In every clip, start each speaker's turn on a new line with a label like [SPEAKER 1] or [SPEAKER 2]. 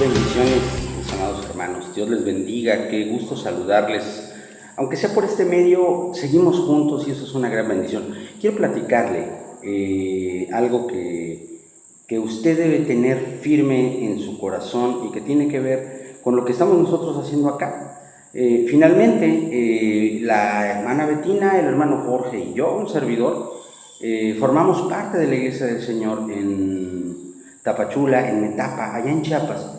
[SPEAKER 1] Bendiciones, mis amados hermanos. Dios les bendiga, qué gusto saludarles. Aunque sea por este medio, seguimos juntos y eso es una gran bendición. Quiero platicarle algo que usted debe tener firme en su corazón y que tiene que ver con lo que estamos nosotros haciendo acá. Finalmente, la hermana Betina, el hermano Jorge y yo, un servidor, formamos parte de la Iglesia del Señor en Tapachula, en Metapa, allá en Chiapas.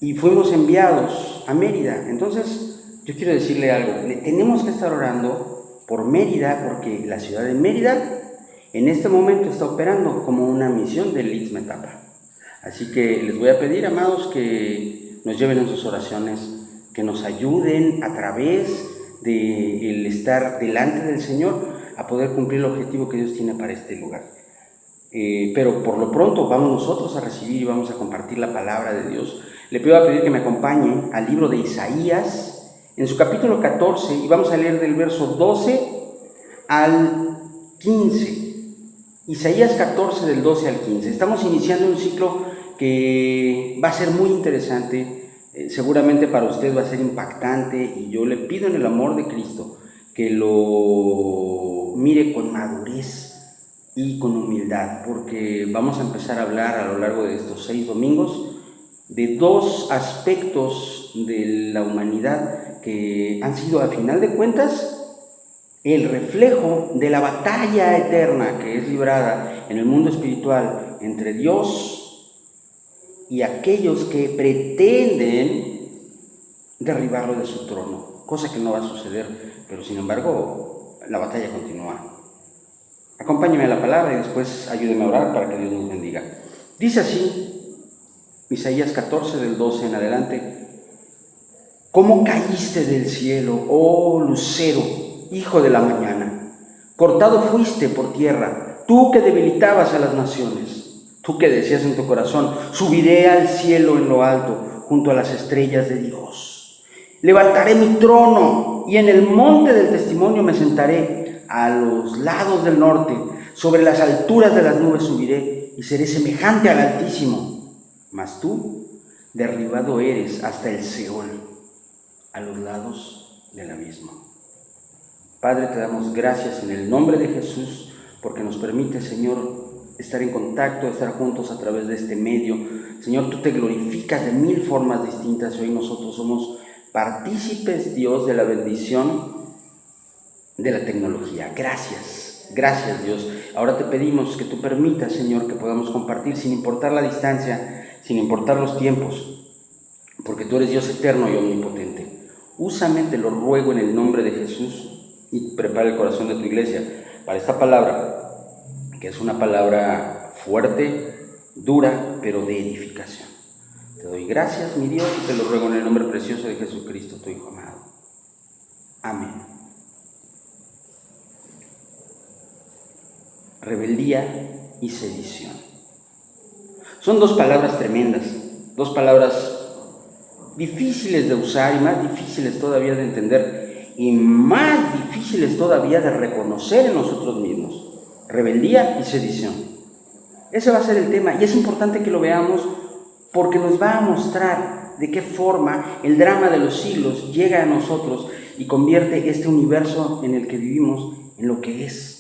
[SPEAKER 1] Y fuimos enviados a Mérida. Entonces, yo quiero decirle algo. Tenemos que estar orando por Mérida, porque la ciudad de Mérida en este momento está operando como una misión del ITS Metapa. Así que les voy a pedir, amados, que nos lleven en sus oraciones, que nos ayuden a través del estar delante del Señor a poder cumplir el objetivo que Dios tiene para este lugar. Pero por lo pronto vamos nosotros a recibir y vamos a compartir la palabra de Dios. Le pido a pedir que me acompañe al libro de Isaías, en su capítulo 14, y vamos a leer del verso 12 al 15. Isaías 14, del 12 al 15. Estamos iniciando un ciclo que va a ser muy interesante, seguramente para usted va a ser impactante, y yo le pido en el amor de Cristo que lo mire con madurez y con humildad, porque vamos a empezar a hablar a lo largo de estos 6 domingos de dos aspectos de la humanidad que han sido, a final de cuentas, el reflejo de la batalla eterna que es librada en el mundo espiritual entre Dios y aquellos que pretenden derribarlo de su trono, cosa que no va a suceder, pero sin embargo la batalla continúa. Acompáñeme a la palabra y después ayúdeme a orar para que Dios nos bendiga. Dice así Isaías 14, del 12 en adelante: ¿Cómo caíste del cielo, oh lucero, hijo de la mañana? Cortado fuiste por tierra, tú que debilitabas a las naciones, tú que decías en tu corazón: subiré al cielo en lo alto, junto a las estrellas de Dios. Levantaré mi trono y en el monte del testimonio me sentaré, a los lados del norte, sobre las alturas de las nubes subiré y seré semejante al Altísimo. Mas tú, derribado eres hasta el Seol, a los lados del abismo. Padre, te damos gracias en el nombre de Jesús, porque nos permite, Señor, estar en contacto, estar juntos a través de este medio. Señor, tú te glorificas de 1000 formas distintas y hoy nosotros somos partícipes, Dios, de la bendición de la tecnología. Gracias, gracias, Dios. Ahora te pedimos que tú permitas, Señor, que podamos compartir sin importar la distancia, sin importar los tiempos, porque tú eres Dios eterno y omnipotente. Úsame, te lo ruego en el nombre de Jesús, y prepara el corazón de tu iglesia para esta palabra, que es una palabra fuerte, dura, pero de edificación. Te doy gracias, mi Dios, y te lo ruego en el nombre precioso de Jesucristo, tu Hijo amado. Amén. Rebeldía y sedición. Son dos palabras tremendas, dos palabras difíciles de usar y más difíciles todavía de entender y más difíciles todavía de reconocer en nosotros mismos. Rebeldía y sedición. Ese va a ser el tema y es importante que lo veamos porque nos va a mostrar de qué forma el drama de los siglos llega a nosotros y convierte este universo en el que vivimos en lo que es.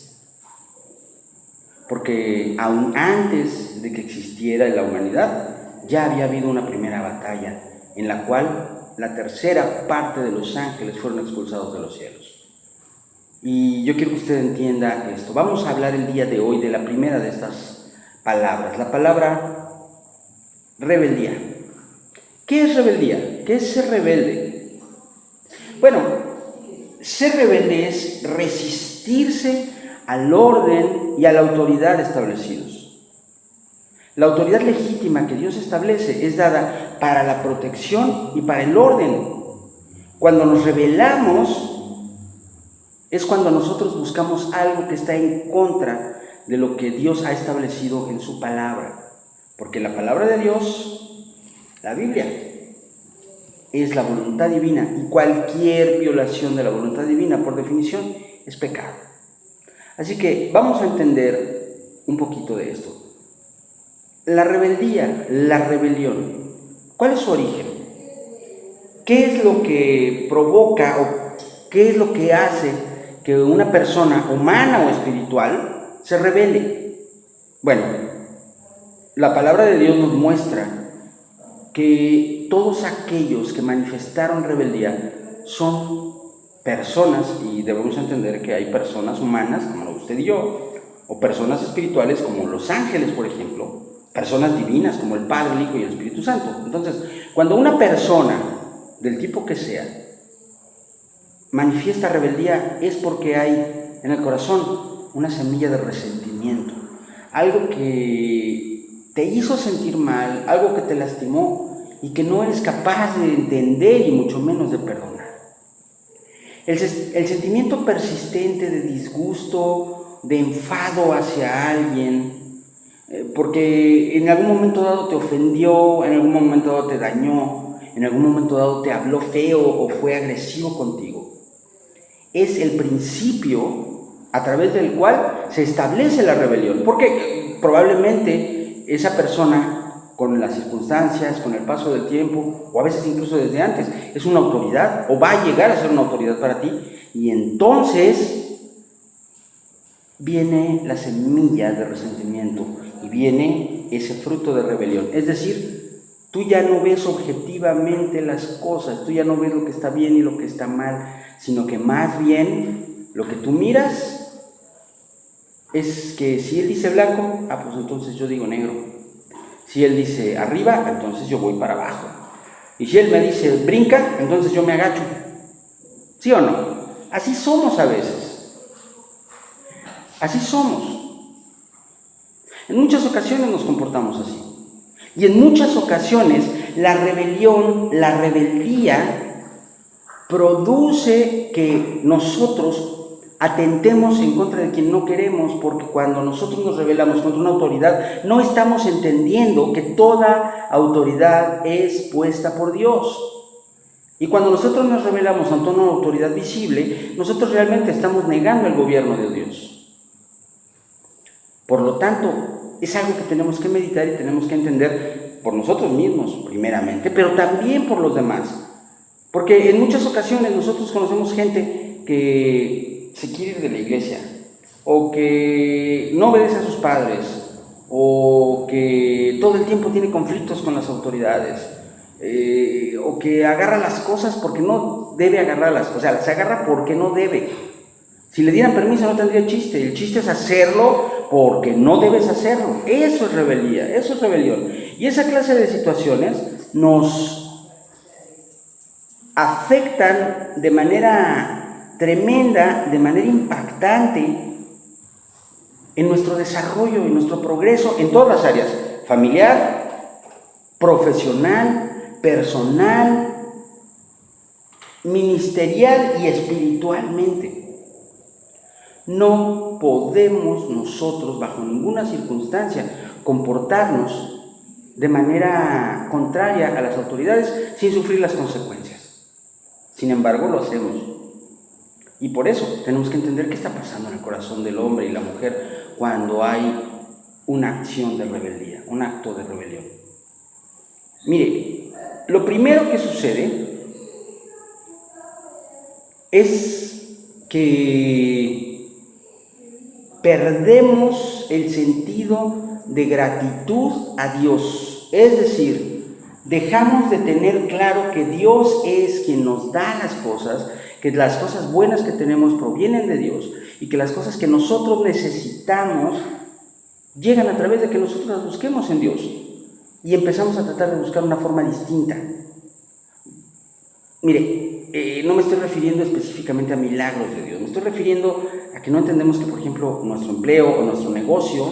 [SPEAKER 1] Porque aún antes de que existiera la humanidad, ya había habido una primera batalla en la cual la tercera parte de los ángeles fueron expulsados de los cielos. Y yo quiero que usted entienda esto. Vamos a hablar el día de hoy de la primera de estas palabras, la palabra rebeldía. ¿Qué es rebeldía? ¿Qué es ser rebelde? Bueno, ser rebelde es resistirse al orden y a la autoridad establecidos. La autoridad legítima que Dios establece es dada para la protección y para el orden. Cuando nos rebelamos es cuando nosotros buscamos algo que está en contra de lo que Dios ha establecido en su palabra. Porque la palabra de Dios, la Biblia, es la voluntad divina y cualquier violación de la voluntad divina, por definición, es pecado. Así que vamos a entender un poquito de esto. La rebeldía, la rebelión, ¿Cuál es su origen? ¿Qué es lo que provoca o qué es lo que hace que una persona humana o espiritual se rebele? Bueno, la palabra de Dios nos muestra que todos aquellos que manifestaron rebeldía son personas, y debemos entender que hay personas humanas, como usted y yo, o personas espirituales como los ángeles, por ejemplo, personas divinas como el Padre, el Hijo y el Espíritu Santo. Entonces, cuando una persona, del tipo que sea, manifiesta rebeldía, es porque hay en el corazón una semilla de resentimiento, algo que te hizo sentir mal, algo que te lastimó y que no eres capaz de entender y mucho menos de perdonar. El sentimiento persistente de disgusto, de enfado hacia alguien, porque en algún momento dado te ofendió, en algún momento dado te dañó, en algún momento dado te habló feo o fue agresivo contigo, es el principio a través del cual se establece la rebelión, porque probablemente esa persona, con las circunstancias, con el paso del tiempo, o a veces incluso desde antes, es una autoridad o va a llegar a ser una autoridad para ti, y entonces viene la semilla de resentimiento y viene ese fruto de rebelión. Es decir, tú ya no ves objetivamente las cosas, tú ya no ves lo que está bien y lo que está mal, sino que más bien lo que tú miras es que si él dice blanco, pues entonces yo digo negro. Si él dice arriba, entonces yo voy para abajo. Y si él me dice brinca, entonces yo me agacho. ¿Sí o no? Así somos a veces. Así somos. En muchas ocasiones nos comportamos así. Y en muchas ocasiones la rebelión, la rebeldía, produce que nosotros atentemos en contra de quien no queremos, porque cuando nosotros nos rebelamos contra una autoridad, no estamos entendiendo que toda autoridad es puesta por Dios. Y cuando nosotros nos rebelamos ante una autoridad visible, nosotros realmente estamos negando el gobierno de Dios. Por lo tanto, es algo que tenemos que meditar y tenemos que entender por nosotros mismos, primeramente, pero también por los demás. Porque en muchas ocasiones nosotros conocemos gente que se quiere ir de la iglesia, o que no obedece a sus padres, o que todo el tiempo tiene conflictos con las autoridades, o que agarra las cosas porque no debe agarrarlas, o sea, se agarra porque no debe. Si le dieran permiso no tendría chiste, el chiste es hacerlo porque no debes hacerlo. Eso es rebeldía, eso es rebelión. Y esa clase de situaciones nos afectan de manera tremenda, de manera impactante en nuestro desarrollo, en nuestro progreso, en todas las áreas: familiar, profesional, personal, ministerial y espiritualmente. No podemos nosotros, bajo ninguna circunstancia, comportarnos de manera contraria a las autoridades sin sufrir las consecuencias. Sin embargo, lo hacemos. Y por eso tenemos que entender qué está pasando en el corazón del hombre y la mujer cuando hay una acción de rebeldía, un acto de rebelión. Mire, lo primero que sucede es que perdemos el sentido de gratitud a Dios. Es decir, dejamos de tener claro que Dios es quien nos da las cosas, que las cosas buenas que tenemos provienen de Dios y que las cosas que nosotros necesitamos llegan a través de que nosotros las busquemos en Dios, y empezamos a tratar de buscar una forma distinta. Mire, no me estoy refiriendo específicamente a milagros de Dios, me estoy refiriendo a que no entendemos que, por ejemplo, nuestro empleo o nuestro negocio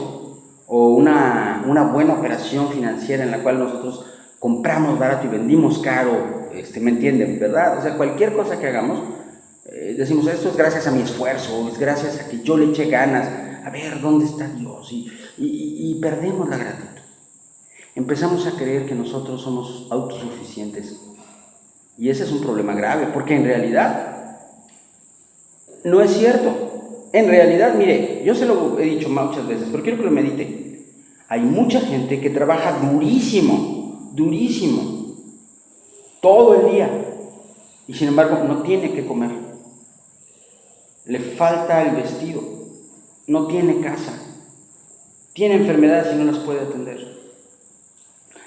[SPEAKER 1] o una buena operación financiera en la cual nosotros compramos barato y vendimos caro, ¿me entienden, verdad? O sea, cualquier cosa que hagamos, decimos, esto es gracias a mi esfuerzo, es gracias a que yo le eché ganas. A ver, ¿dónde está Dios? Y perdemos la gratitud. Empezamos a creer que nosotros somos autosuficientes. Y ese es un problema grave, porque en realidad no es cierto. En realidad, mire, yo se lo he dicho muchas veces, pero quiero que lo medite. Hay mucha gente que trabaja durísimo, todo el día, y sin embargo no tiene que comer. Le falta el vestido, no tiene casa, tiene enfermedades y no las puede atender.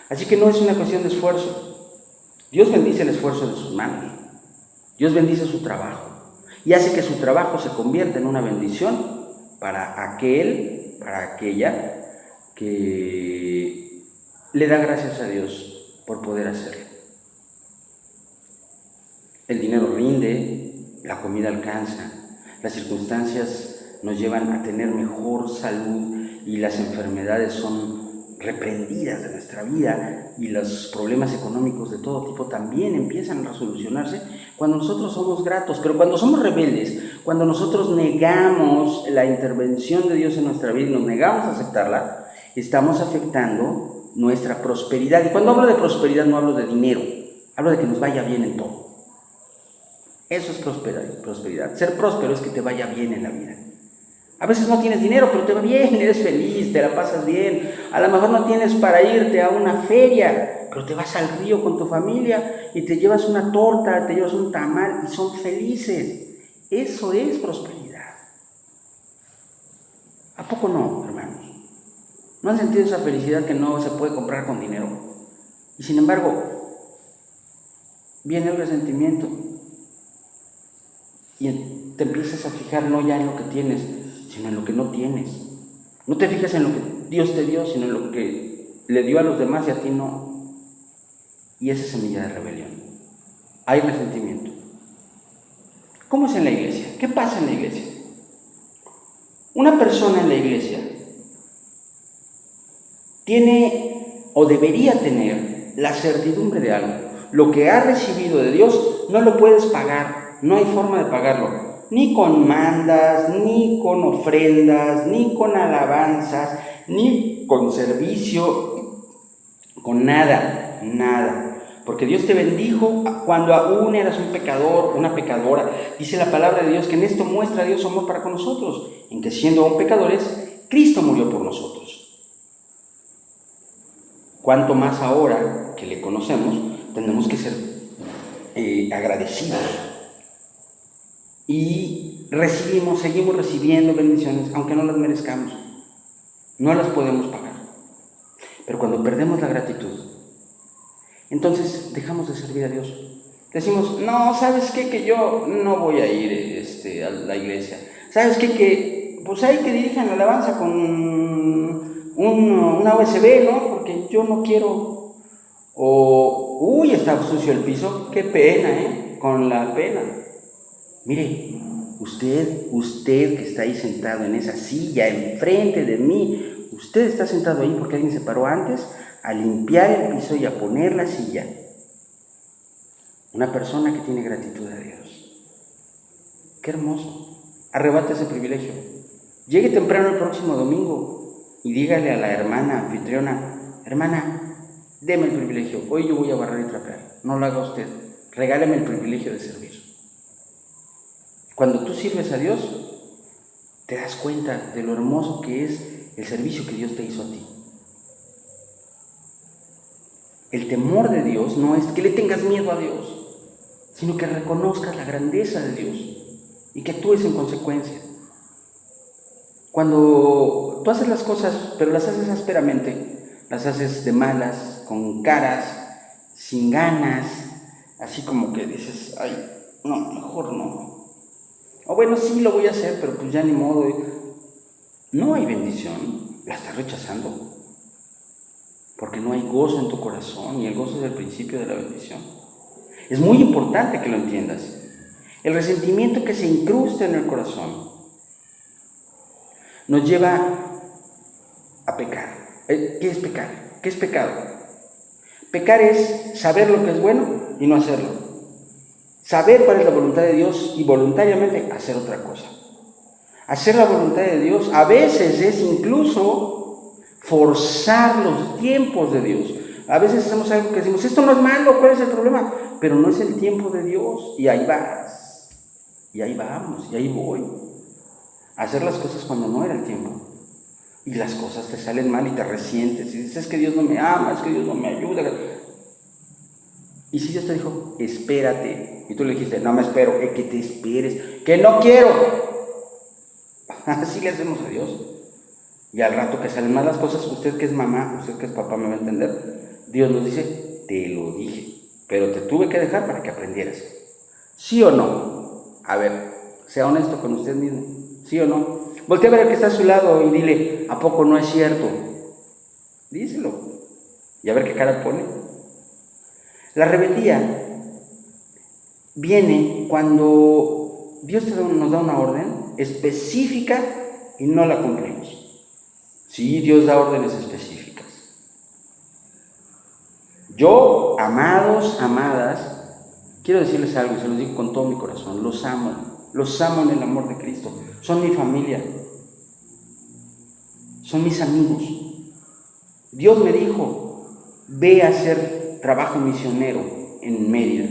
[SPEAKER 1] Así que no es una cuestión de esfuerzo. Dios bendice el esfuerzo de sus manos. Dios bendice su trabajo y hace que su trabajo se convierta en una bendición para aquella que le da gracias a Dios por poder hacerlo. El dinero rinde, la comida alcanza, las circunstancias nos llevan a tener mejor salud y las enfermedades son reprendidas de nuestra vida y los problemas económicos de todo tipo también empiezan a solucionarse cuando nosotros somos gratos. Pero cuando somos rebeldes, cuando nosotros negamos la intervención de Dios en nuestra vida y nos negamos a aceptarla, estamos afectando nuestra prosperidad. Y cuando hablo de prosperidad no hablo de dinero, hablo de que nos vaya bien en todo. Eso es prosperidad. Ser próspero es que te vaya bien en la vida. A veces no tienes dinero, pero te va bien, eres feliz, te la pasas bien. A lo mejor no tienes para irte a una feria, pero te vas al río con tu familia y te llevas una torta, te llevas un tamal y son felices. Eso es prosperidad. ¿A poco no, hermanos? ¿No han sentido esa felicidad que no se puede comprar con dinero? Y sin embargo, viene el resentimiento y te empiezas a fijar no ya en lo que tienes, sino en lo que no tienes. No te fijas en lo que Dios te dio, sino en lo que le dio a los demás y a ti no. Y esa es semilla de rebelión. Hay resentimiento. ¿Cómo es en la iglesia? ¿Qué pasa en la iglesia? Una persona en la iglesia tiene o debería tener la certidumbre de algo. Lo que ha recibido de Dios no lo puedes pagar, no hay forma de pagarlo. Ni con mandas, ni con ofrendas, ni con alabanzas, ni con servicio, con nada, nada. Porque Dios te bendijo cuando aún eras un pecador, una pecadora. Dice la palabra de Dios que en esto muestra Dios su amor para con nosotros, en que siendo aún pecadores, Cristo murió por nosotros. Cuanto más ahora que le conocemos, tenemos que ser agradecidos. Y seguimos recibiendo bendiciones, aunque no las merezcamos. No las podemos pagar. Pero cuando perdemos la gratitud, entonces dejamos de servir a Dios. Decimos, no, ¿sabes qué? Que yo no voy a ir a la iglesia. ¿Sabes qué? Que pues hay que dirijan la alabanza con una USB, ¿no? Porque yo no quiero. O, uy, está sucio el piso. Qué pena, con la pena. Mire, usted que está ahí sentado en esa silla enfrente de mí, usted está sentado ahí porque alguien se paró antes a limpiar el piso y a poner la silla. Una persona que tiene gratitud a Dios. Qué hermoso. Arrebate ese privilegio. Llegue temprano el próximo domingo y dígale a la hermana anfitriona, hermana, deme el privilegio, hoy yo voy a barrer y trapear. No lo haga usted, regáleme el privilegio de servir. Cuando tú sirves a Dios, te das cuenta de lo hermoso que es el servicio que Dios te hizo a ti. El temor de Dios no es que le tengas miedo a Dios, sino que reconozcas la grandeza de Dios y que actúes en consecuencia. Cuando tú haces las cosas, pero las haces ásperamente, las haces de malas, con caras, sin ganas, así como que dices, ay, no, mejor no. O bueno, sí lo voy a hacer, pero pues ya ni modo. No hay bendición, la estás rechazando. Porque no hay gozo en tu corazón y el gozo es el principio de la bendición. Es muy importante que lo entiendas. El resentimiento que se incrusta en el corazón nos lleva a pecar. ¿Qué es pecar? ¿Qué es pecado? Pecar es saber lo que es bueno y no hacerlo. Saber cuál es la voluntad de Dios y voluntariamente hacer otra cosa. Hacer la voluntad de Dios a veces es incluso forzar los tiempos de Dios. A veces hacemos algo que decimos, esto no es malo, ¿cuál es el problema? Pero no es el tiempo de Dios y ahí vas, y ahí vamos, y ahí voy. A hacer las cosas cuando no era el tiempo. Y las cosas te salen mal y te resientes y dices, es que Dios no me ama, es que Dios no me ayuda. Y si Dios te dijo, espérate, y tú le dijiste, no me espero, que te esperes, que no quiero. Así le hacemos a Dios. Y al rato que salen mal las cosas, usted que es mamá, usted que es papá me va a entender. Dios nos dice, te lo dije, pero te tuve que dejar para que aprendieras. ¿Sí o no? A ver, sea honesto con usted mismo. ¿Sí o no? Voltea a ver al que está a su lado y dile, ¿a poco no es cierto? Díselo. Y a ver qué cara pone. La rebeldía viene cuando Dios nos da una orden específica y no la cumplimos. Sí, Dios da órdenes específicas. Yo, amados, amadas, quiero decirles algo y se los digo con todo mi corazón, los amo en el amor de Cristo, son mi familia, son mis amigos. Dios me dijo, ve a hacer trabajo misionero en Mérida.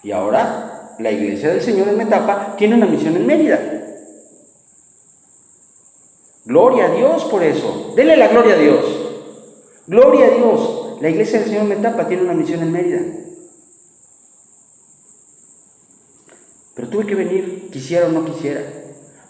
[SPEAKER 1] Y ahora la Iglesia del Señor en Metapa tiene una misión en Mérida. Gloria a Dios por eso. Denle la gloria a Dios. Gloria a Dios. La Iglesia del Señor en Metapa tiene una misión en Mérida. Pero tuve que venir, quisiera o no quisiera.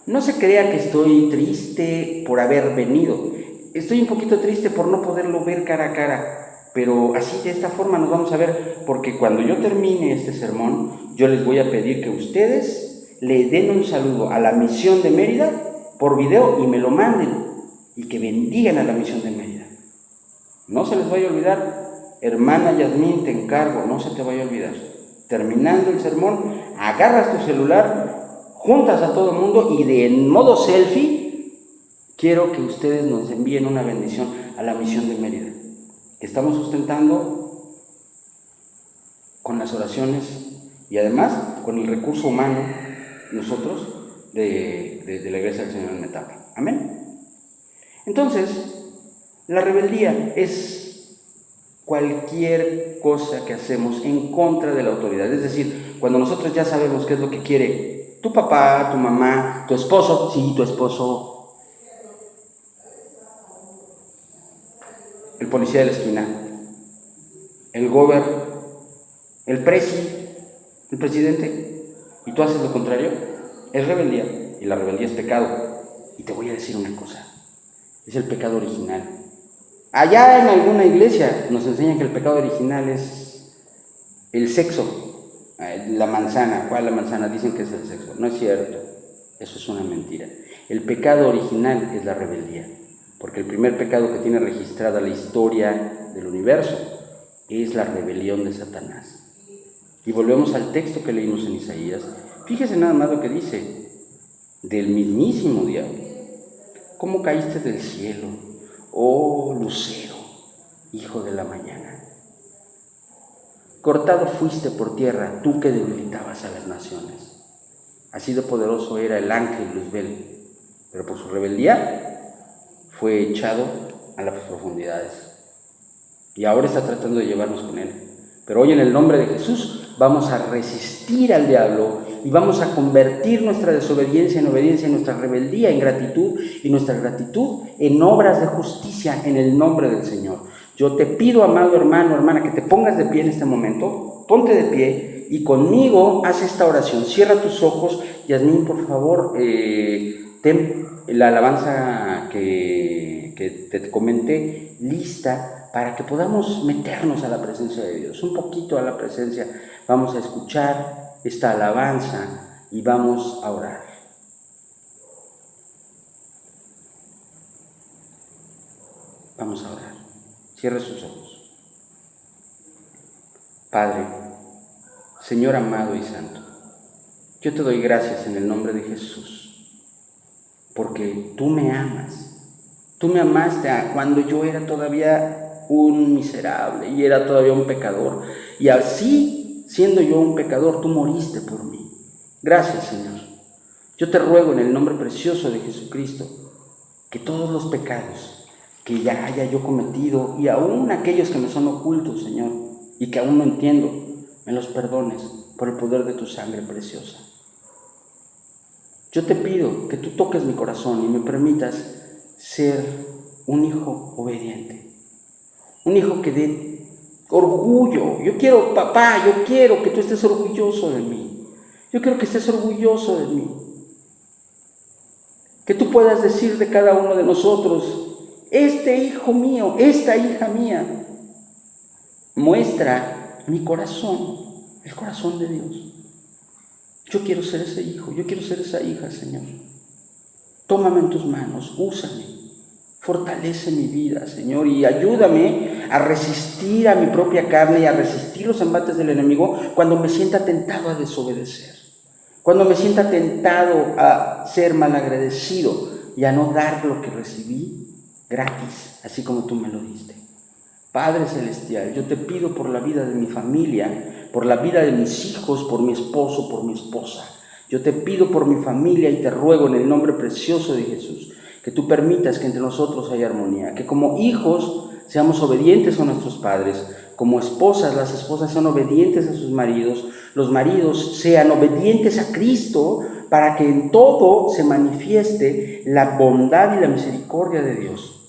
[SPEAKER 1] No se crea que estoy triste por haber venido. Estoy un poquito triste por no poderlo ver cara a cara. Pero así, de esta forma nos vamos a ver, porque cuando yo termine este sermón, yo les voy a pedir que ustedes le den un saludo a la misión de Mérida por video y me lo manden, y que bendigan a la misión de Mérida. No se les vaya a olvidar, hermana Yasmín, te encargo, no se te vaya a olvidar. Terminando el sermón, agarras tu celular, juntas a todo el mundo y de modo selfie, quiero que ustedes nos envíen una bendición a la misión de Mérida, que estamos sustentando con las oraciones y además con el recurso humano, nosotros, de la Iglesia del Señor en Metapa. Amén. Entonces, la rebeldía es cualquier cosa que hacemos en contra de la autoridad. Es decir, cuando nosotros ya sabemos qué es lo que quiere tu papá, tu mamá, tu esposo, sí, tu esposo, el policía de la esquina, el gobernador, el presidente, y tú haces lo contrario, es rebeldía, y la rebeldía es pecado. Y te voy a decir una cosa, es el pecado original. Allá en alguna iglesia nos enseñan que el pecado original es el sexo, la manzana. ¿Cuál es la manzana? Dicen que es el sexo. No es cierto, eso es una mentira. El pecado original es la rebeldía, porque el primer pecado que tiene registrada la historia del universo es la rebelión de Satanás. Y volvemos al texto que leímos en Isaías. Fíjese nada más lo que dice del mismísimo diablo. ¿Cómo caíste del cielo, oh lucero, hijo de la mañana? Cortado fuiste por tierra, tú que debilitabas a las naciones. Así de poderoso era el ángel Luzbel, pero por su rebeldía fue echado a las profundidades. Y ahora está tratando de llevarnos con él. Pero hoy en el nombre de Jesús vamos a resistir al diablo y vamos a convertir nuestra desobediencia en obediencia, nuestra rebeldía en gratitud y nuestra gratitud en obras de justicia en el nombre del Señor. Yo te pido, amado hermano, hermana, que te pongas de pie en este momento, ponte de pie y conmigo haz esta oración. Cierra tus ojos, Yasmín, por favor, ten la alabanza que te comenté lista para que podamos meternos a la presencia de Dios, un poquito a la presencia. Vamos a escuchar esta alabanza y vamos a orar. Vamos a orar. Cierre sus ojos. Padre, Señor amado y santo, yo te doy gracias en el nombre de Jesús, porque tú me amas. Tú me amaste cuando yo era todavía un miserable y era todavía un pecador. Y así, siendo yo un pecador, tú moriste por mí. Gracias, Señor. Yo te ruego en el nombre precioso de Jesucristo que todos los pecados que ya haya yo cometido y aún aquellos que me son ocultos, Señor, y que aún no entiendo, me los perdones por el poder de tu sangre preciosa. Yo te pido que tú toques mi corazón y me permitas ser un hijo obediente, un hijo que dé Orgullo. Yo quiero, papá, yo quiero que tú estés orgulloso de mí. Yo quiero que estés orgulloso de mí. Que tú puedas decir de cada uno de nosotros, este hijo mío, esta hija mía, muestra mi corazón, el corazón de Dios. Yo quiero ser ese hijo, yo quiero ser esa hija, Señor. Tómame en tus manos, úsame, fortalece mi vida, Señor, y ayúdame a resistir a mi propia carne y a resistir los embates del enemigo cuando me sienta tentado a desobedecer, cuando me sienta tentado a ser malagradecido y a no dar lo que recibí gratis, así como tú me lo diste. Padre Celestial, yo te pido por la vida de mi familia, por la vida de mis hijos, por mi esposo, por mi esposa. Yo te pido por mi familia y te ruego en el nombre precioso de Jesús que tú permitas que entre nosotros haya armonía, que como hijos seamos obedientes a nuestros padres, como esposas, las esposas sean obedientes a sus maridos, los maridos sean obedientes a Cristo, para que en todo se manifieste la bondad y la misericordia de Dios.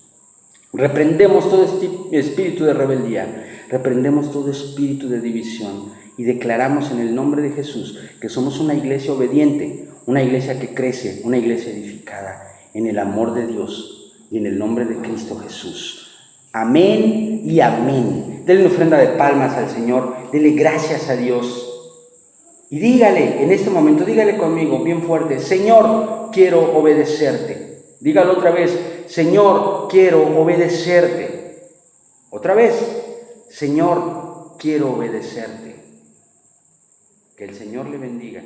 [SPEAKER 1] Reprendemos todo espíritu de rebeldía, reprendemos todo espíritu de división y declaramos en el nombre de Jesús que somos una iglesia obediente, una iglesia que crece, una iglesia edificada en el amor de Dios y en el nombre de Cristo Jesús. Amén y amén. Denle una ofrenda de palmas al Señor, dele gracias a Dios y dígale en este momento, dígale conmigo bien fuerte, Señor, quiero obedecerte. Dígalo otra vez, Señor, quiero obedecerte. Otra vez, Señor, quiero obedecerte. Que el Señor le bendiga.